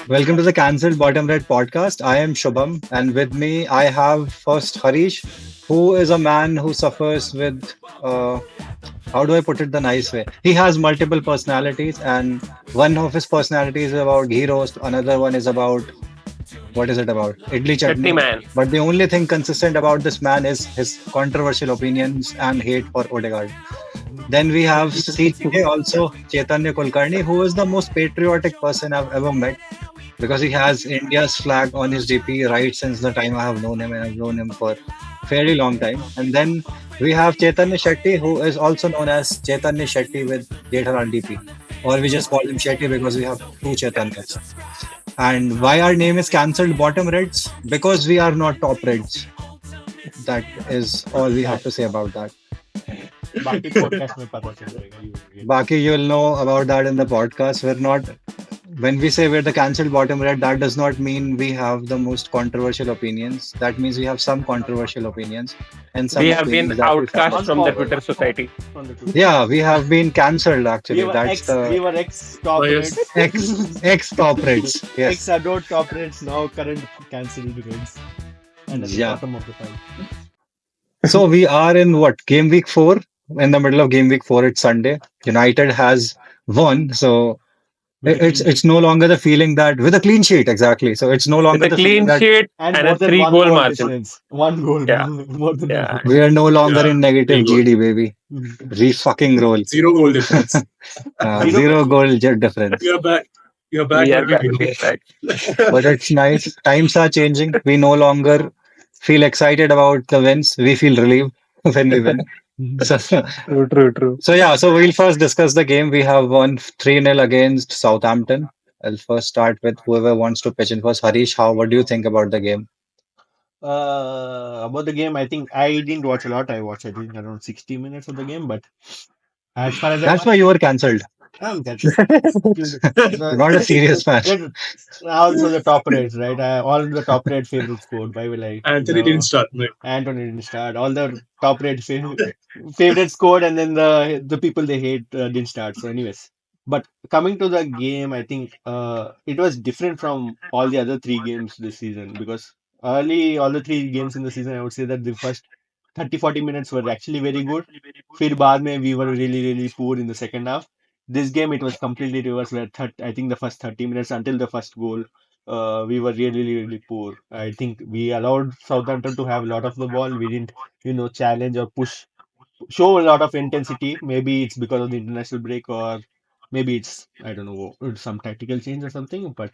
Welcome to the Cancelled Bottom Red podcast. I am Shubham, and with me I have first Harish, who is a man who suffers with, how do I put it the nice way? He has multiple personalities, and one of his personalities is about ghee roast, another one is about, what is it about? Idli Chutney chutney. man. But the only thing consistent about this man is his controversial opinions and hate for Odegaard. Then we have CJ, also Chaitanya Kulkarni, who is the most patriotic person I've ever met because he has India's flag on his DP right since the time I have known him, and I've known him for a fairly long time. And then we have Chaitanya Shetty, who is also known as Chaitanya Shetty with Jethalal DP, or we just call him Shetty because we have two Chaitanyas. And why our name is cancelled bottom reds? Because we are not top reds. That is all we have to say about that. बाकी podcast में पता चल जाएगा ये Baki, you will know about that in the podcast. We're not, when we say we're the cancelled bottom red, that does not mean we have the most controversial opinions. That means we have some controversial opinions and some We have been opinions that we outcast find. from the Unspoken. Twitter society. on the Twitter. Yeah, we have been cancelled actually. We were That's ex we the were ex top Oh, yes. reds, ex top reds. ex Yes. adored top reds, now current cancelled reds. And at the Yeah. bottom of the pile. So we are in what? Game week 4. In the middle of game week 4, it's Sunday. United has won. So With a it's clean it's no longer the feeling that with a clean sheet, exactly. So it's no With longer a the feeling clean that sheet and and more a than 3 one goal goal margin. difference. One goal, Yeah. more than Yeah. one we are no longer Yeah, in negative very good. GD, baby. goal. Re-fucking roll. Zero goal difference. Zero Zero goal jet difference. You're back. You're back, We are baby. back. We We are back. But it's nice. Times are changing. We no longer feel excited about the wins. We feel relieved when we win. So, True, true, true. so yeah, so we'll first discuss the game. We have won 3-0 against Southampton. I'll first start with whoever wants to pitch in first. Harish, what do you think about the game? About the game, I think I didn't watch a lot. I watched, I think, around 60 minutes of the game. But as far as I That's why watched, you were cancelled. that's You're not a serious fan. that also the top rates, right? All the top rate favorite scored. Why will I? Anthony didn't The start. Right. Anthony didn't start. All the top rate favorite scored, and then the people they hate didn't start. So, anyways, but coming to the game, I think it was different from all the other three games this season because early all the three games in the season, I would say that the first 30-40 minutes were actually very good. फिर बाद में we were really poor in the second half. This game it was completely reversed. Where I think the first 30 minutes until the first goal, we were really poor. I think we allowed Southampton to have a lot of the ball. We didn't, challenge or show a lot of intensity. Maybe it's because of the international break, or maybe it's I don't know some tactical change or something. But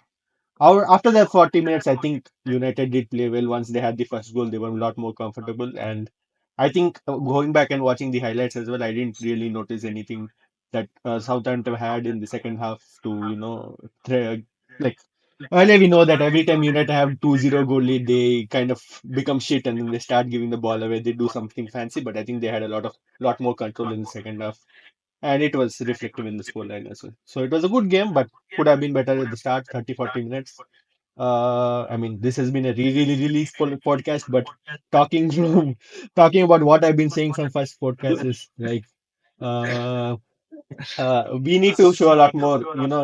after that 40 minutes, I think United did play well. Once they had the first goal, they were a lot more comfortable. And I think going back and watching the highlights as well, I didn't really notice anything that Southampton had in the second half to, like earlier we know that every time United have 2-0 goal lead, they kind of become shit and then they start giving the ball away. They do something fancy, but I think they had a lot more control in the second half. And it was reflective in the scoreline as well. So it was a good game, but could have been better at the start, 30-40 minutes. I mean, this has been a really podcast, but talking talking about what I've been saying from first podcast is like uh, we need to show a lot more,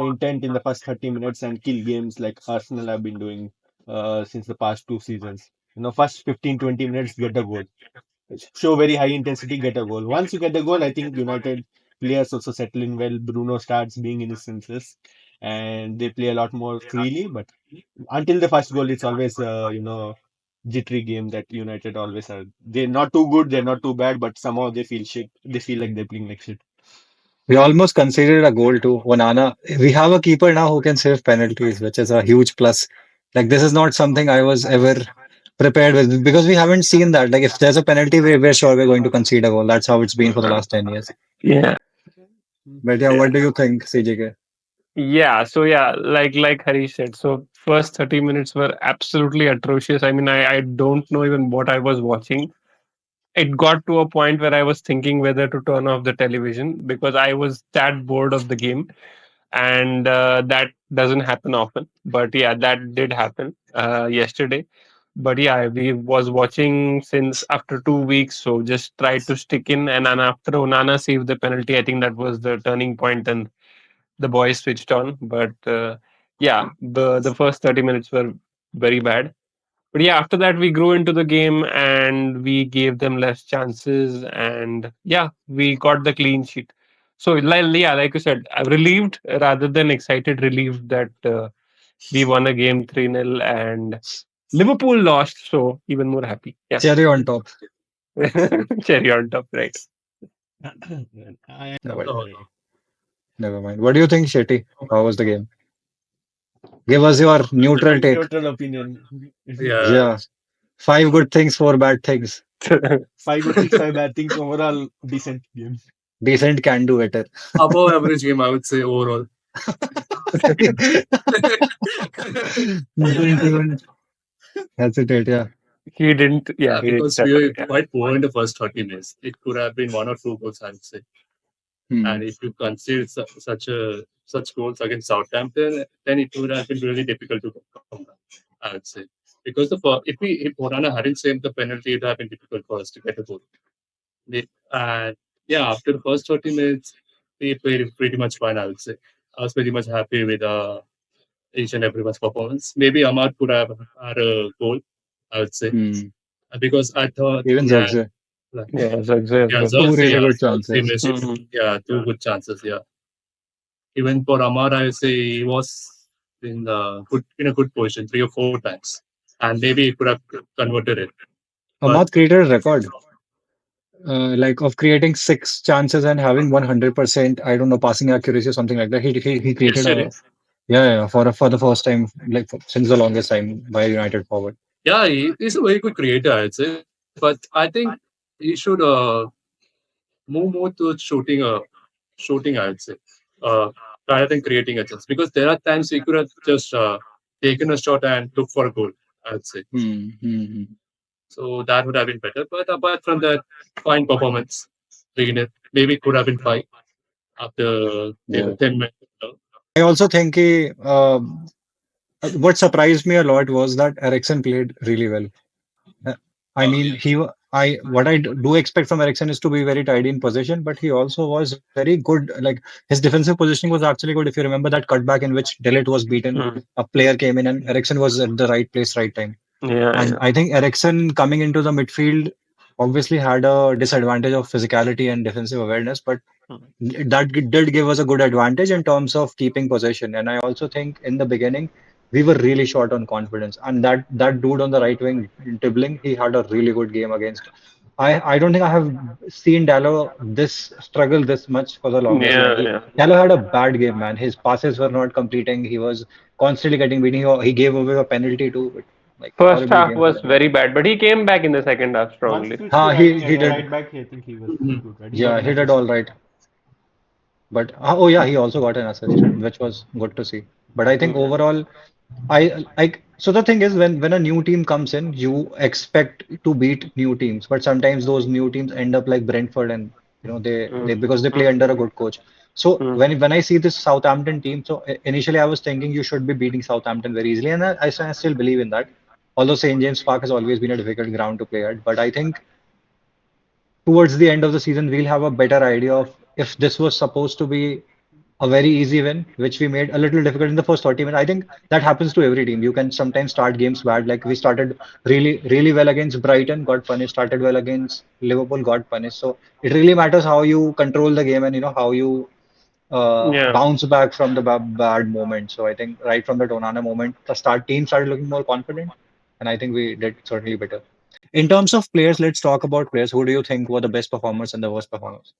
intent in the first 30 minutes and kill games like Arsenal have been doing since the past two seasons. First 15-20 minutes, get a goal. Show very high intensity, get a goal. Once you get the goal, I think United players also settle in well. Bruno starts being in his senses and they play a lot more freely. But until the first goal, it's always, jittery game that United always are. They're not too good, they're not too bad, but somehow they feel shit. They feel like they're playing like shit. We almost conceded a goal to Onana. We have a keeper now who can save penalties, which is a huge plus. Like this is not something I was ever prepared with because we haven't seen that. Like if there's a penalty, we're sure we're going to concede a goal. That's how it's been for the last 10 years. Yeah. But yeah, Yeah. what do you think, CJK? Yeah. So yeah, like Harish said. So first 30 minutes were absolutely atrocious. I mean, I don't know even what I was watching. It got to a point where I was thinking whether to turn off the television because I was that bored of the game. And that doesn't happen often, but yeah, that did happen yesterday. But yeah, we was watching since after 2 weeks, so just tried to stick in. And then after Onana saved the penalty, I think that was the turning point, and the boys switched on. But yeah, the first 30 minutes were very bad. But yeah, after that we grew into the game and we gave them less chances, and yeah, we got the clean sheet. So yeah, like you said, I'm relieved rather than excited, relieved that we won a game 3-0 and Liverpool lost, so even more happy. Yeah. Cherry on top. Cherry on top, right? I No, am but No, sorry. never mind. What do you think, Shetty? How was the game? Give us your neutral take. Neutral opinion. yeah, Yeah. Five good things, four bad things. Five good things, five bad things. Overall, decent game. Decent can do better. above average game, I would say overall. Didn't even hesitate, yeah. He didn't. Yeah, Yeah, he didn't because step we up. were Yeah. quite poor in the first 30 minutes. It could have been one or two goals, I would say. Hmm. And if you concede such goals against Southampton, then it would have been really difficult to come back, I would say. Because if Morana hadn't saved the penalty, it would have been difficult for us to get a goal. And yeah, after the first 30 minutes, we played pretty much fine, I would say. I was pretty much happy with each and everyone's performance. Maybe Amar could have had a goal, I would say, Hmm. because I thought Even he had Zagze. like Yeah, Zagze as yeah, well. Two Xerxes, really yeah, good Xerxes chances. missed Mhm. yeah, two good chances, yeah. Even for Amar, I would say he was in a good position 3 or 4 times, and maybe he could have converted it. But Ahmad created a record, like of creating six chances and having 100%, I don't know, passing accuracy or something like that. He created yesterday, a yeah, for the first time, like since the longest time by a United forward. yeah, he's a very good creator, I'd say. But I think he should move more towards shooting, I would say, uh, rather than creating a chance. Because there are times he could have just taken a shot and look for a goal, I would say. Hmm. Hmm. Hmm. So that would have been better. But apart from that, fine performance. 3-0. Maybe could have been 5 after Yeah. 10 minutes. I also think what surprised me a lot was that Ericsson played really well. Uh, I mean, what I do expect from Ericsson is to be very tidy in possession, but he also was very good. Like his defensive positioning was actually good. If you remember that cutback in which Delete was beaten, Mhm. a player came in and Ericsson was at the right place, right time. Yeah, And yeah. I think Ericsson coming into the midfield obviously had a disadvantage of physicality and defensive awareness, but Mhm. that did give us a good advantage in terms of keeping possession. And I also think in the beginning we were really short on confidence. And that dude on the right wing, dribbling, he had a really good game against. I don't think I have seen Dallo this struggle this much for the longest time. Yeah, yeah. Dallo had a bad game, man. His passes were not completing. He was constantly getting beaten. He gave away a penalty too. But, like First horrible half game for was him. very bad, but he came back in the second half Once strongly. switched to He did. right back, I think he was Mhm. good, right? He got Yeah, an he did assist. all right. But oh yeah, he also got an assist, which was good to see. But I think Good. overall, so the thing is when a new team comes in, you expect to beat new teams, but sometimes those new teams end up like Brentford, and they Mm. because they play under a good coach. So Mm. when I see this Southampton team, so initially I was thinking you should be beating Southampton very easily, and I still believe in that. Although St James Park has always been a difficult ground to play at, but I think towards the end of the season, we'll have a better idea of if this was supposed to be a very easy win, which we made a little difficult in the first 30 minutes. I think that happens to every team. You can sometimes start games bad. Like we started really well against Brighton, got punished, started well against Liverpool, got punished. So it really matters how you control the game and how you Yeah. bounce back from the bad moment. So I think right from the Tonana moment, the start team started looking more confident, and I think we did certainly better. In terms of players, let's talk about players. Who do you think were the best performers and the worst performers?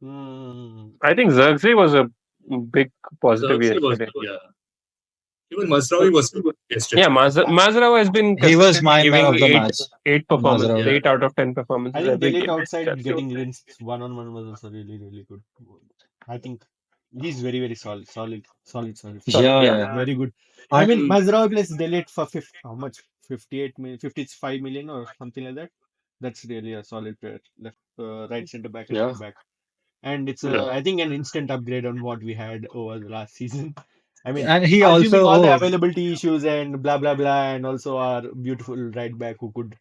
Mm, I think Zirkzee was a big positive Xerxes was yesterday. good, yeah. Even Masraoui was good yesterday. Yeah, Mazraoui has been He was consistently my man giving of the match, eight performances, Mazraoui. 8 out of 10 I performances think every Delete game. outside Chelsea. getting rinsed one on one was also really good. I think he's very solid player. Solid, Yeah, yeah. yeah. Very good. I I, mean, Mazraoui plays Delete for how much? 58 million, 55 million or something like that. That's really a solid player. Right center back and yeah. left back. And it's Yeah. I think an instant upgrade on what we had over the last season. I mean, And he assuming also, all the oh, availability issues and blah blah blah, and also our beautiful right back who could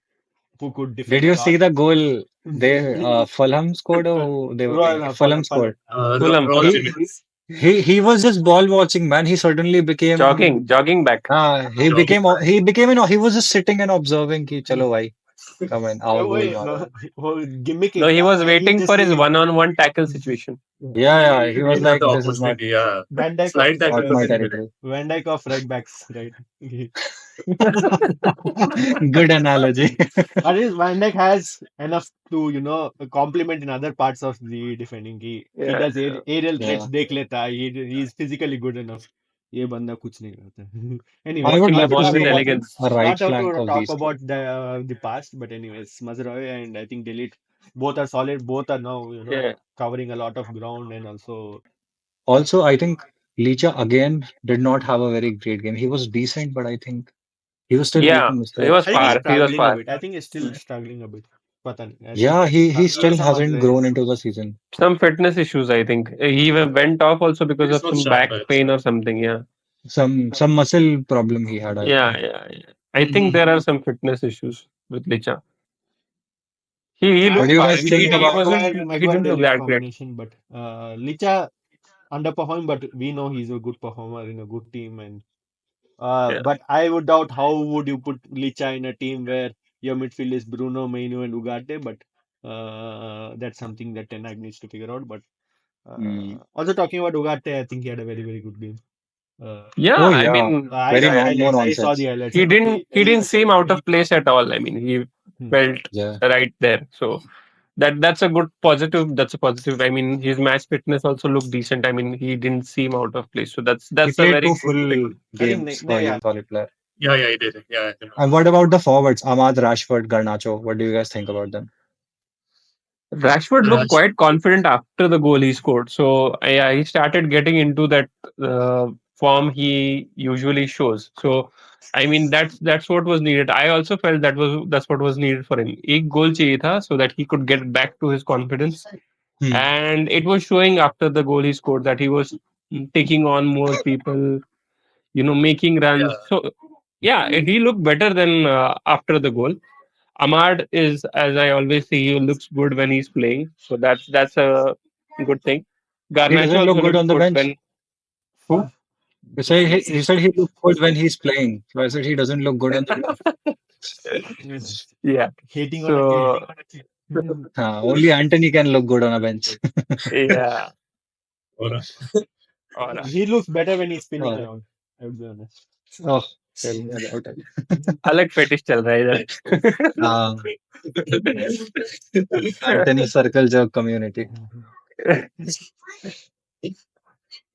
did defend a you lot. see the goal they Fulham scored or who they Well, Fulham Fulham, scored? Fulham, Raw Fulham. He Jimenez. He was just ball watching, man. He suddenly became jogging back. Jogging back. he was just sitting and observing कि चलो भाई come on आओ Oh, goal wait, मारो. no, No, gimmicking, he na, was where he waiting just for his leave. one-on-one tackle situation. Yeah, he was He'll have like the this is not opportunity. Yeah. Van Dyke of Slide tackle not was my anywhere. territory. Van Dyke of right backs, right? Good analogy. At least Van Dijk has enough to, complement in other parts of the defending. He Yeah, does yeah. aerial threats, Yeah. देख लेता है. He is physically good enough. ये बंदा कुछ नहीं करता. I Anyways, would Watching the love not to to ball talk with see about elegance. a right not have flank to of talk these two. about the past, but anyways, Mazraoui and I think Delete both are solid. Both are now, Yeah, covering a lot of ground and also Also, I think Licha again did not have a very great game. He was decent, but I think he was still yeah. making He was mistakes. I think he's far. He was struggling a far. bit. I think he's still Mm. struggling a bit. पता नहीं. I think Yeah, he still ये समझ hasn't रहे grown हैं. into the season. Some fitness issues, I think. He even went off also because He's of not some sharp, back I'd say. pain or something. Yeah, Some muscle problem he had, I yeah, think. yeah, yeah. I think there are some fitness issues with Licha. He What looked do you fine. guys think Actually, He about? he Maguire didn't look Delete that great. combination, but Licha underperformed, but we know he's a good performer in a good team. And Yeah, but I would doubt how would you put Licha in a team where your midfield is Bruno, Mainoo, and Ugarte. But that's something that Ten Hag needs to figure out. But Hmm. also talking about Ugarte, I think he had a very very good game. Uh, yeah. Oh I yeah, mean, I very saw I, no highlights. I saw the nonsense. highlights. he didn't seem out of place at all. I mean, he Hmm. felt Yeah, right there. So that's a good positive. That's a positive. I mean, his match fitness also looked decent. I mean, he didn't seem out of place. So he that's a played very two good thing. full I think games for yeah. a solid player. Yeah, yeah, he did. Yeah, I remember. And what about the forwards? Ahmad, Rashford, Garnacho. What do you guys think about them? Rashford looked Raj, quite confident after the goal he scored. So yeah, he started getting into that form he usually shows. So I mean that's what was needed. I also felt that's what was needed for him. एक goal चाहिए था so that he could get back to his confidence. Hmm. And it was showing after the goal he scored that he was taking on more people, making runs. yeah. So yeah, he looked better than after the goal. Ahmad is, as I always say, he looks good when he's playing. So that's a good thing. He Garnacho doesn't look also good looks on the good bench. when who? He said he looks good when he's playing. So I said he doesn't look good on the bench. Yeah. Hating on a kid. So Only Anthony can look good on a bench. yeah. All right. All right. He looks better when he's spinning Oh, around. I would be honest. oh, tell me about it. अलग fetish चल रहा है Uh, Anthony Circle Jerk community.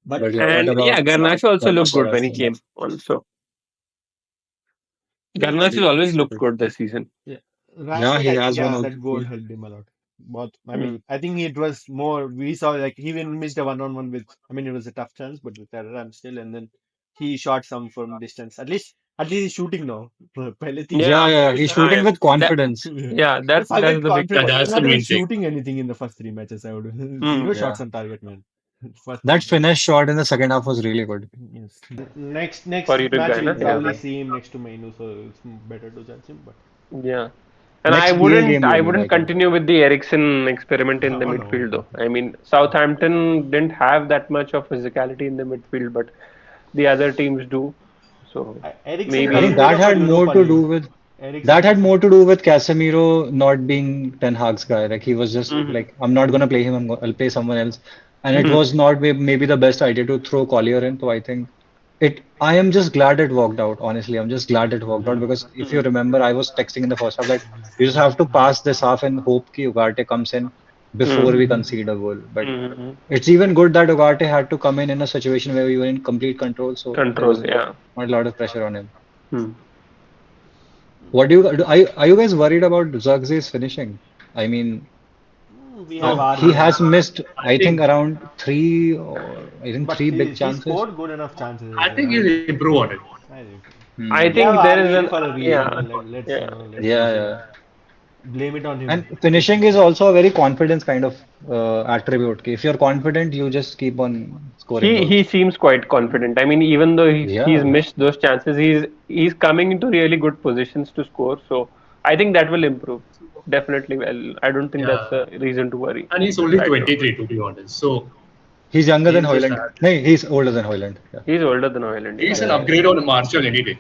But But yeah, what and about yeah, Garnacho also looked Garnacho, good when he Rashford? came on. So Garnacho looked good this season. yeah, Yeah, Rashford, he has one that also. goal helped him a lot. But I Mm. mean, I think it was more. We saw like he even missed a one-on-one with. I mean, it was a tough chance, but with Terran still, and then he shot some from distance. At least he's shooting now. पहले 30 Yeah, Yeah, yeah, he's shooting with that confidence. yeah, that's Forget the big Yeah, confidence. point. He's that's the not even main thing. shooting anything in the first three matches. I would Mm. zero Yeah, shots on target, man. First three that matches. finish shot in the second half was really good. Yes. Next For next Uruguay, match na? we'll Yeah. probably see him next to Mainu, so it's better to judge him. But Yeah. And Next PL game I maybe, I wouldn't think. continue with the Ericsson experiment in the oh no, midfield though. I mean, Southampton didn't have that much of physicality in the midfield, but the other teams do. So Ericsson I was think maybe made that up for had more Europa to do League. with Ericsson. Casemiro not being Ten Hag's guy. Like he was just Mhm. like, I'm not gonna play him. I'll play someone else. And it Mhm. was not maybe the best idea to throw Collier in. So I think it. I am just glad it worked out. Honestly, I'm just glad it worked out because if you Mhm. remember, I was texting in the first half that you just have to pass this half and hope कि Ugarte comes in before we Mhm. concede a goal. But Mhm. it's even good that Ugarte had to come in a situation where we were in complete control, so there was Control, yeah. not a lot of pressure on him. Hmm. What do are you guys worried about Zirkzee's finishing? I mean, We have No, our he has moments. missed, I I think, think around three or I think But three big he chances. scored good enough chances I as well. think he'll improve on it. I think I we Hmm. have think there our is lead an for a reason. yeah, Let's yeah. let's Yeah, not yeah. blame it on him And too finishing is quickly. also a very confidence kind of attribute. If you're confident, you just keep on scoring He goals. seems quite confident. I mean, even though he's Yeah. missed those chances, he's coming into really good positions to score. So I think that will improve. Definitely. Well, I don't think that's Yeah. a reason to worry And he's only right now. 23, to be honest. So He's younger than He'll just Hoyland. add. No, he's older than Hoyland. Yeah. He's older than Ireland. Yeah, He's an yeah, upgrade on Martial any day.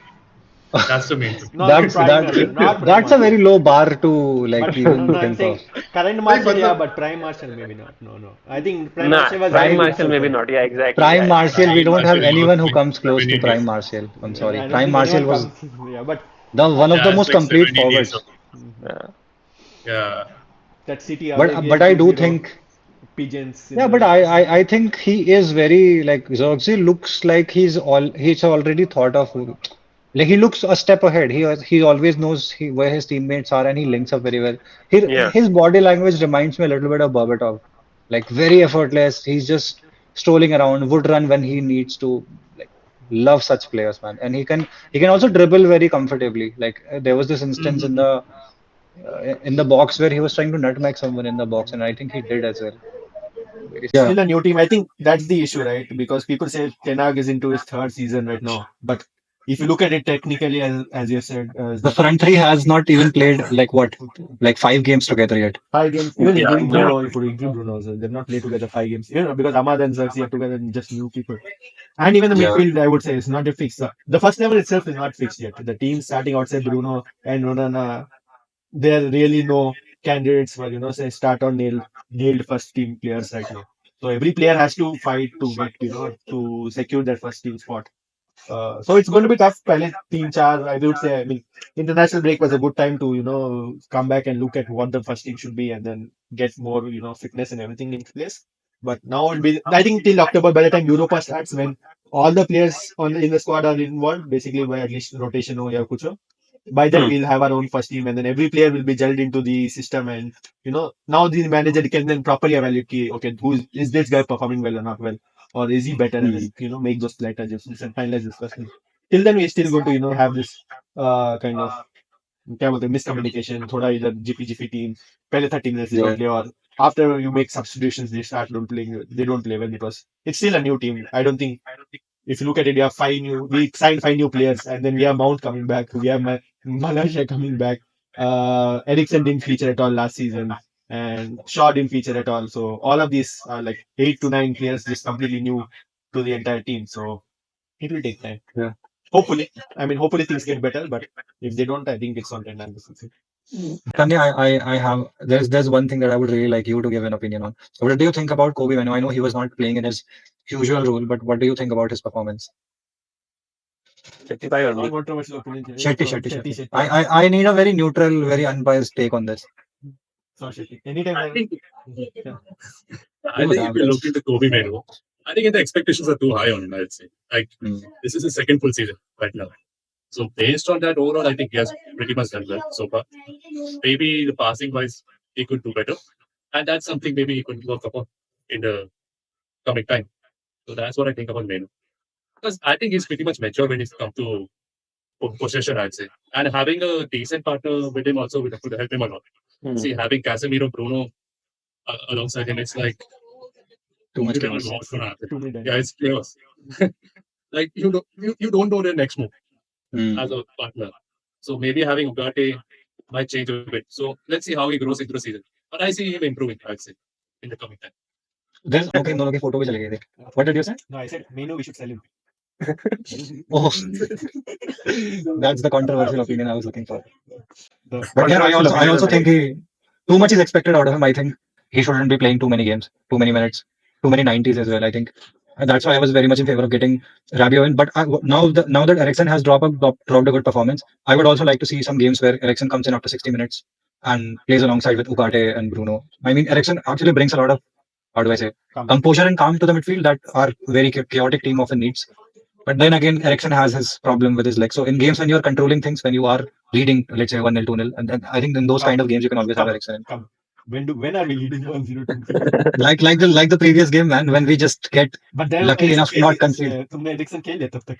That's the main thing. No, not That's prime that Marshall, not prime that's a very Marshall. low bar to like But no, even no, I'm think of. saying current Like, Marshall, but yeah, the but prime Marshall maybe not. No, no. I think prime Nah, Marshall was Prime very good Marshall maybe striker. not. Yeah, exactly. Prime Yeah, yeah. Martial, we Prime don't have Martial will anyone not who win comes close to Premier Prime League. Martial. I'm Yeah, sorry. I don't Prime think Martial anyone was comes. Yeah, but the one of the That's most like complete 17 years of forwards. mhm. Yeah. yeah. That City away But game I do 2-0 think pigeons in yeah, but the. I think he is very like Zirkzee looks like he's already thought of like he looks a step ahead. He always knows where his teammates are and he links up very well. Yeah. His body language reminds me a little bit of Berbatov, like very effortless. He's just strolling around, would run when he needs to. Like love such players, man. And he can also dribble very comfortably. Like there was this instance in the box where he was trying to nutmeg someone in the box, and I think he did as well. Yeah, Still a new team. I think that's the issue, right? Because people say Ten Hag is into his third season right now. But if you look at it technically, as you said, the front three has not even played like what, like 5 games together yet. 5 games, even Yeah, including Yeah. Bruno, if you include Bruno, also, they've not played together 5 games. You know, because Ahmad and Xerxes are together and just new people. And even the Yeah. midfield, I would say, is not yet fixed. The first level itself is not fixed yet. The team starting outside Bruno and Ronana, there are really no candidates for, say, start or nailed first team players right now. So every player has to fight to get, to secure their first team spot. So it's going to be tough. पहले 3-4, I would say. I mean, international break was a good time to come back and look at what the first team should be, and then get more fitness and everything in place. But now it'll be, I think, till October, by the time Europa starts, when all the players in the squad are involved, basically by at least rotation or kuch ho, by then Hmm. we'll have our own first team, and then every player will be gelled into the system, and now the manager can then properly evaluate okay, is this guy performing well or not well, or is he better, and then make those slight adjustments and finalize this first team. Till then we're still going to have this kind of क्या बोलते हैं miscommunication, थोड़ा इधर zippy zippy team पहले 30 minutes they don't Yeah. play, or after you make substitutions they don't play well, because it's still a new team. I don't think, if you look at it, we signed 5 new players, and then we have Mount coming back, we have Malaysia coming back. Ericsson didn't feature at all last season, and Shaw didn't feature at all. So all of these are like 8 to 9 players, just completely new to the entire team. So it will take time. Yeah. Hopefully, I mean, hopefully things get better. But if they don't, I think it's on 10 and Tanya, I have there's one thing that I would really like you to give an opinion on. What do you think about Kobe Mainoo? I know he was not playing in his usual role, but what do you think about his performance? 55 or me. Controversial opinion. Shetty. I need a very neutral, very unbiased take on this. So Shetty. Anytime. I think Yeah. I think if you look into Kobe Mainoo, I think the expectations are too high on him. I'd say like Hmm. this is his second full season right now. So based on that overall, I think he has pretty much done well so far. Maybe the passing wise, he could do better, and that's something maybe he could work upon in the coming time. So that's what I think about Mainoo. Because I think he's pretty much mature when it's come to possession, I'd say. And having a decent partner with him also could help him a lot. Hmm. See, having Casemiro, Bruno alongside him, it's like Too much you don't chaos. know what's going to happen. Too many Yeah, dynamics. it's chaos. Like you don't know the next move Hmm. as a partner. So maybe having Ugarte might change a bit. So let's see how he grows into the season. But I see him improving, I'd say, in the coming time. There's okay, इन दोनों की photo भी चली गई थी. What did you say? No, I said Mainoo, we should sell him. Oh, that's the controversial opinion I was looking for. The But yeah, controversial I opinion also of think too much is expected out of him. I think he shouldn't be playing too many games, too many minutes, too many 90s as well. I think and that's why I was very much in favor of getting Rabiot in. But now that Ericsson has dropped a good performance, I would also like to see some games where Ericsson comes in after 60 minutes and plays alongside with Ugarte and Bruno. I mean, Ericsson actually brings a lot of, how do I say, composure and calm to the midfield that our very chaotic team often needs. But then again, Ericsson has his problem with his legs. So in games when you're controlling things, when you are leading, let's say 1-0, 2-0, and then I think in those kind of games you can always have Ericsson in. Come. When are we leading 1-0, 2-0? Like the previous game, man, when we just get But then lucky enough to not concede. तुमने Ericsson खेल लिया तब तक.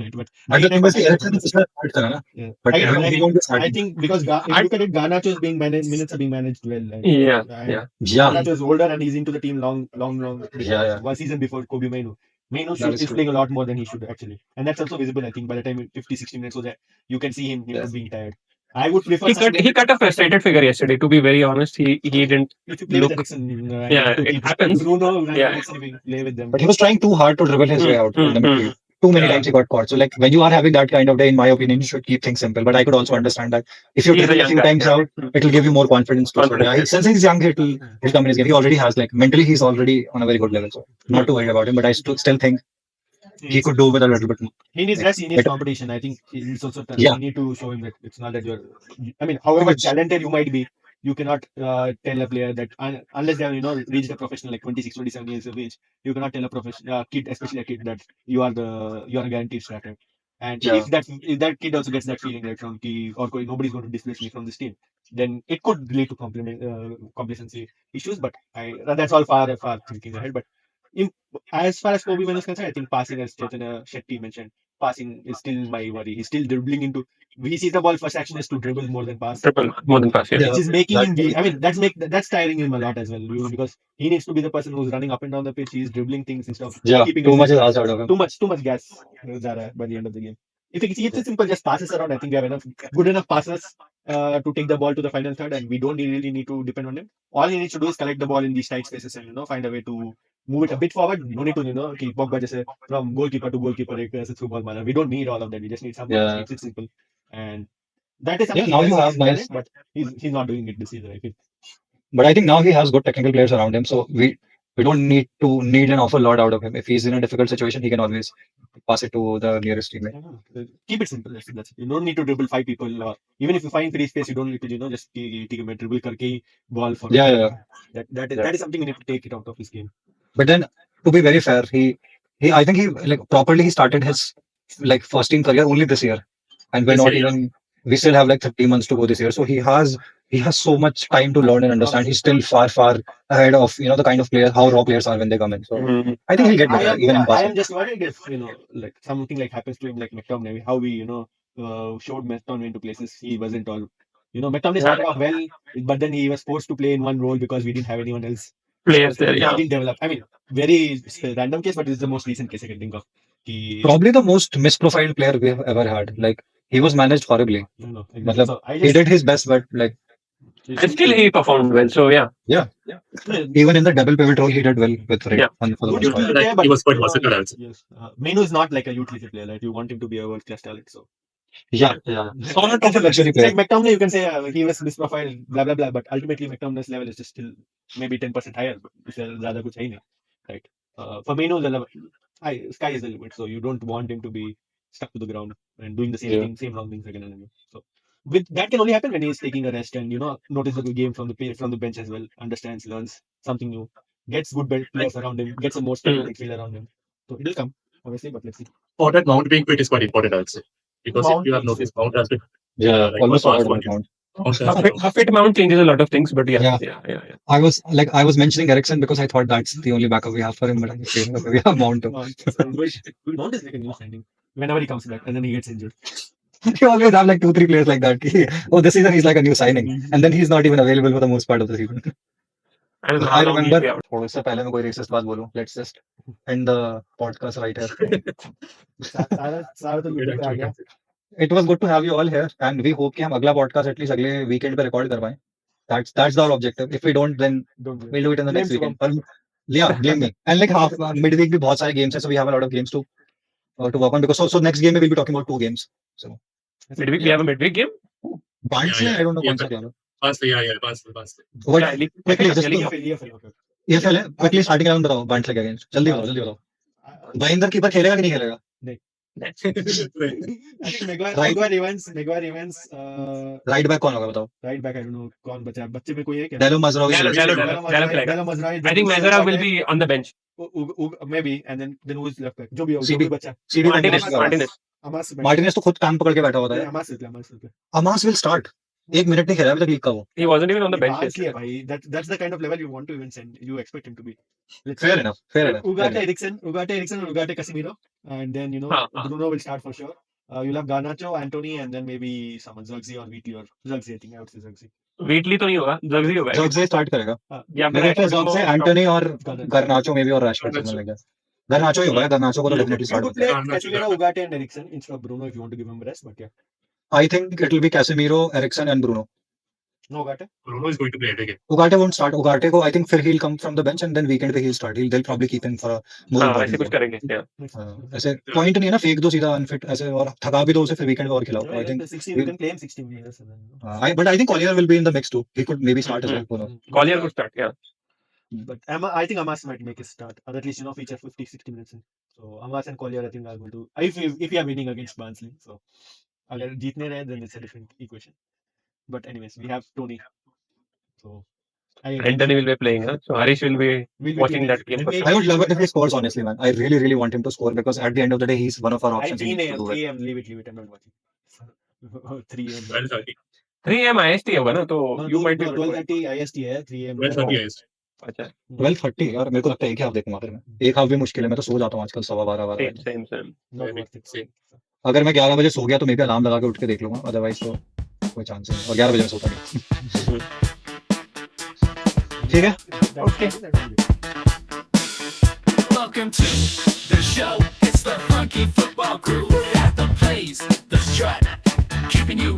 Right, but But the thing is, Ericsson is start kara na. yeah. But Again, he won't be I starting. think because if you look at it, Garnacho is being managed, minutes are being managed well. Like, Yeah. and Yeah. Yeah, Garnacho is older and he's into the team long. yeah. One season before Kobe Mainoo. Mainoo That is is true. playing a lot more than he should actually, and that's also visible. I think by the time 50, 60 minutes, so that you can see him, Yes. being tired. I would prefer He someone cut a frustrated figure yesterday. To be very honest, he didn't if you play with look. Ericsson and Yeah, two it keepers, happens. Bruno and Yeah. Ericsson, if you play with them. But he was trying too hard to dribble his way out in the midfield. Too many Yeah. times he got caught. So like when you are having that kind of day, in my opinion, you should keep things simple. But I could also understand that if you He is a dribble a young few guy. times out, it will give you more confidence too. So Confidence, yeah, yeah. since he's young, he'll come in his game. He already has like mentally, he's already on a very good level. So not too worried about him. But I still think he could do with a little bit more. He needs Like, rest. He needs better. competition. I think he's also. Yeah. You need to show him that it's not that you're. I mean, however talented you might be, you cannot tell a player that unless they have reached a professional like 26, 27 years of age, you cannot tell a professional kid, especially a kid, that you are a guaranteed starter. And Yeah. if that kid also gets that feeling that from or nobody's going to displace me from this team, then it could lead to complacency issues. But that's all far thinking ahead. But in, as far as Kobbie Mainoo is concerned, I think passing, as Chaitanya Shetty mentioned, passing is still my worry. He's still dribbling into. He sees the ball, first action is to dribble more than pass, Triple more than pass. Yeah. which is making that- him. I mean, that's tiring him a lot as well, because he needs to be the person who's running up and down the pitch. He's dribbling things instead of Yeah. keeping Too it much is simple. asked out of him. Too much gas by the end of the game. If he keeps it simple, just passes around, I think we have good enough passes to take the ball to the final third, and we don't really need to depend on him. All he needs to do is collect the ball in these tight spaces and find a way to move it a bit forward. No need to keep Pogba just from goalkeeper to goalkeeper like a through ball manner. We don't need all of that. We just need someone who Yeah. keeps it simple, and that is Yeah. something Now he you has have done nice. it, but he's not doing it this season. I feel. But I think now he has good technical players around him, so we don't need an awful lot out of him. If he's in a difficult situation, he can always pass it to the nearest teammate. Keep it simple. That's it. You don't need to dribble five people. Even if you find free space, you don't need to just take a dribble karke ball for. Yeah. That is something you need to take it out of his game. But then, to be very fair, he I think he like properly he started his like first team career only this year, and we're This not year, yeah. even we still have like 30 months to go this year. So he has so much time to learn and understand. He's still far ahead of the kind of players how raw players are when they come in. So I think he'll get better even in I passing. am just worried if like something like happens to him like McTominay, how we showed McTominay into places he wasn't. Or McTominay started off well, but then he was forced to play in one role because we didn't have anyone else. Players So there. he Yeah. didn't develop. I mean, very random case, but it's the most recent case I can think of. Probably the most misprofiled player we have ever had. Like he was managed horribly. Exactly. Matlab, So I he just did his best, but like And still he performed well. So yeah. even in the double pivot role, he did well with Red Yeah. for the good most part. utility Like, player, but he was quite versatile, I would say. yes, Mainoo is not like a utility player. Right? You want him to be a world class talent. So Yeah. Sort of a luxury it's like player. McTominay. You can say he was misprofiled, blah blah blah. But ultimately, McTominay's level is just still maybe 10% higher. But it's rather good signing, right? For Mainoo, the level, sky is the limit. So you don't want him to be stuck to the ground and doing the same Yeah. thing, same wrong things again and again. So with that can only happen when he's taking a rest and notice the game from the bench as well, understands, learns something new, gets good players around him, gets a more stable midfield around him. So it will come, obviously, but let's see. For that Mount being fit is quite important, I would say. Because if Mount you have needs noticed, to- Mount has been Yeah. like Almost for past forgot 1 about year. Mount. Mount has A been fit amount changes a lot of things, but Yeah. yeah. I was mentioning Ericsson because I thought that's the only backup we have for him, but okay, we have Mount too. Mount. So Mount is like a new signing whenever he comes back and then he gets injured. You always have like 2-3 players like that. This season he's like a new signing, and then he's not even available for the most part of the season. I don't know I how long he'll remember. be out. इससे पहले मैं कोई racist बात बोलूं. Let's just end the podcast right here. सारा तो good, YouTube पे आ actually. गया. It was good to have you all here, and we hope कि हम अगला podcast at least अगले weekend पे record कर पाएं. That's our objective. If we don't, then Don't do it. we'll do it in the Blame next weekend. Shubham. Yeah, blame me. And like half midweek भी बहुत सारे games हैं, so we have a lot of games to work on because so next game we'll be talking about 2 games. So Midweek, we have a midweek game. Barnsley, Yeah. I don't know Yeah, कौन सा game है. Barnsley, yeah, Barnsley. What Yeah, league- quickly just league- EFL, okay. EFL है quickly starting round बताओ Barnsley के against. जल्दी बताओ. Bhayandar keeper खेलेगा कि नहीं खेलेगा? I think Maguire Evans, right back कौन होगा बताओ? right back, I don't know कौन बचा. बच्चे में कोई है क्या? Delo Mazraoui. Delo खेलेगा. I think Mazara will be on the bench. maybe, and then who is left back? जो भी हो, जो CB भी बचा. CB Martinez. Amas मार्टिनेज तो खुद कान पकड़ के बैठा होता है. Amas. अमास विल स्टार्ट. 1 मिनट नहीं खेला अभी तक लीग का वो. He wasn't even on the bench. Barnsley है भाई. That's the kind of level you want to even send. You expect him to be. Fair enough. Ugarte Ericsson and Ugarte Casemiro, and then Bruno will start for sure. You'll have Garnacho, Anthony, and then maybe someone Zirkzee or Wheatley or Zirkzee. I think I would say Zirkzee. Wheatley तो नहीं होगा. Zirkzee होगा. Zirkzee start करेगा. या फिर मेरे ख्याल से Bruno- Zirkzee, Anthony और Garnacho में भी और Rashford something like that. Garnacho ही होगा. Garnacho को तो definitely You start could होगा. play Casemiro, Ugarte, and Ericsson instead of Bruno if you want to give him rest. But yeah, I think it will be Casemiro, Eriksen, and Bruno. No, got it. Bruno is going to play every game. Ugarte won't start. Ugarte ko I think फिर he'll come from the bench and then weekend पे he'll start. They'll probably keep him for a more हाँ, ऐसे important कुछ game. करेंगे क्या? ऐसे point नहीं है ना, फेंक दो सीधा unfit ऐसे और थका भी दो उसे फिर weekend पे और खिलाओ. No, I think 60, you can claim 60 minutes. And then, but I think Collier will be in the mix too. He could maybe start as well. Who knows? Collier could start, yeah. But I think Amas might make a start, or at least feature 50, 60 minutes in. So Amas and Collier, I think are going to. If you are winning against Barnsley, so अगर जीतने रहे, then it's a different equation. But anyways, we have Tony. So Anthony will be playing, huh? So Harish will be We'll be watching tuning that in. game. for Maybe- sure. I would love it if he scores, honestly, man. I really, really want him to score because at the end of the day, he's one of our I options. He 3 needs to a.m. do it. 3 a.m. Leave it. I'm not watching. 3 a.m. 12:30. 3 AM IST होगा ना, तो No, you might be able to watch. 12:30 IST है, 3 a.m. 12:30 is. अच्छा, 12:30 यार मेरे को लगता है एक हाफ देखूंगा फिर मैं. एक हाफ भी मुश्किल है. मैं तो सो जाता हूँ आजकल 12:15 same, बजे. same. Not Very worth it. same. अगर मैं 11 बजे सो गया तो मे भी अलार्म लगा के उठ के देख लूंगा. अदरवाइज तो कोई चांस नहीं. और 11 बजे मैं सोता नहीं. ठीक है. Okay. Welcome to the show. It's the funky football crew that the plays the strut, keeping you